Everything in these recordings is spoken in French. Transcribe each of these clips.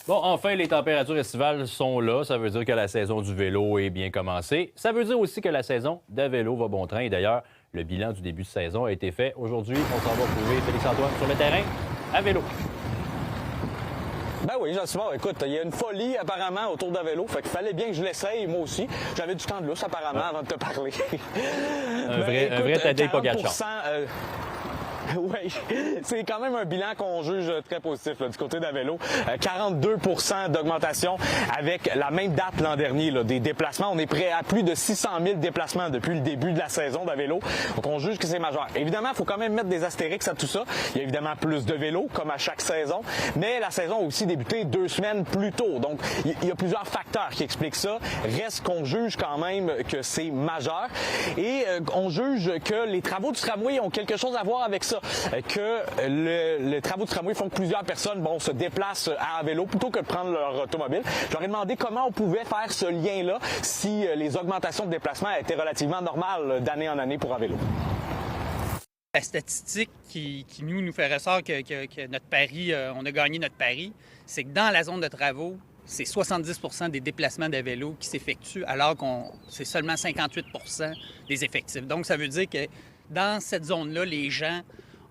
Bon, enfin, les températures estivales sont là. Ça veut dire que la saison du vélo est bien commencée. Ça veut dire aussi que la saison de vélo va bon train. Et d'ailleurs, le bilan du début de saison a été fait. Aujourd'hui, on s'en va trouver Félix-Antoine sur le terrain à vélo. Ben oui, Jean-Simon, écoute, il y a une folie apparemment autour de vélo. Fait qu'il fallait bien que je l'essaye, moi aussi. J'avais du temps de lousse apparemment avant de te parler. Un vrai Tadej Pogacar. Oui, c'est quand même un bilan qu'on juge très positif là, du côté d'Avelo. 42 d'augmentation avec la même date l'an dernier là, des déplacements. On est prêt à plus de 600 000 déplacements depuis le début de la saison d'Avelo. Donc on juge que c'est majeur. Évidemment, il faut quand même mettre des astérix à tout ça. Il y a évidemment plus de vélos comme à chaque saison, mais la saison a aussi débuté 2 semaines plus tôt. Donc il y a plusieurs facteurs qui expliquent ça. Reste qu'on juge quand même que c'est majeur et on juge que les travaux du tramway ont quelque chose à voir avec ça. Que les travaux du tramway font que plusieurs personnes se déplacent à vélo plutôt que de prendre leur automobile. Je leur ai demandé comment on pouvait faire ce lien-là si les augmentations de déplacement étaient relativement normales d'année en année pour un vélo. La statistique qui nous fait ressort que notre pari, on a gagné notre pari, c'est que dans la zone de travaux, c'est 70 des déplacements de vélos qui s'effectuent, alors que c'est seulement 58 des effectifs. Donc, ça veut dire que dans cette zone-là, les gens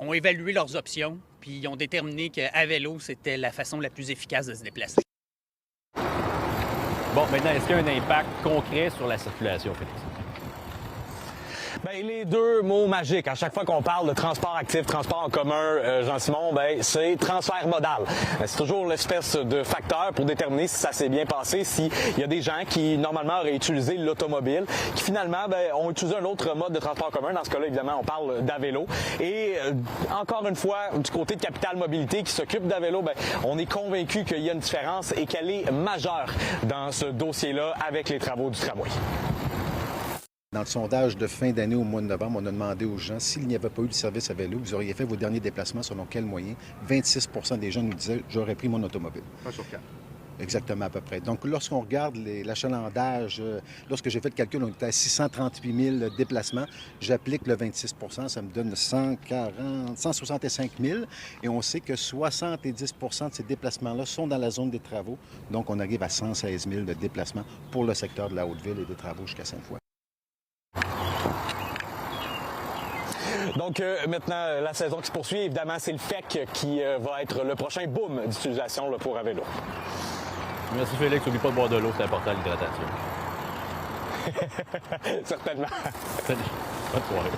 ont évalué leurs options, puis ils ont déterminé qu'à vélo, c'était la façon la plus efficace de se déplacer. Bon, maintenant, est-ce qu'il y a un impact concret sur la circulation, Félix? Bien, les deux mots magiques, à chaque fois qu'on parle de transport actif, transport en commun, Jean-Simon, c'est transfert modal. C'est toujours l'espèce de facteur pour déterminer si ça s'est bien passé, s'il y a des gens qui, normalement, auraient utilisé l'automobile, qui finalement ont utilisé un autre mode de transport en commun. Dans ce cas-là, évidemment, on parle d'Avelo. Et encore une fois, du côté de Capital Mobilité qui s'occupe d'Avelo, on est convaincu qu'il y a une différence et qu'elle est majeure dans ce dossier-là avec les travaux du tramway. Dans le sondage de fin d'année au mois de novembre, on a demandé aux gens s'il n'y avait pas eu de service à vélo, vous auriez fait vos derniers déplacements selon quel moyen? 26 des gens nous disaient « j'aurais pris mon automobile ». Pas sur 4. Exactement, à peu près. Donc, lorsqu'on regarde l'achalandage, lorsque j'ai fait le calcul, on était à 638 000 déplacements. J'applique le 26 ça me donne 165 000. Et on sait que 70 de ces déplacements-là sont dans la zone des travaux. Donc, on arrive à 116 000 de déplacements pour le secteur de la Haute-Ville et des travaux jusqu'à Sainte-Foy. Donc maintenant, la saison qui se poursuit, évidemment, c'est le FEC qui va être le prochain boom d'utilisation pour un vélo. Merci Félix, n'oublie pas de boire de l'eau, c'est important l'hydratation. Certainement. Salut. Bonne soirée.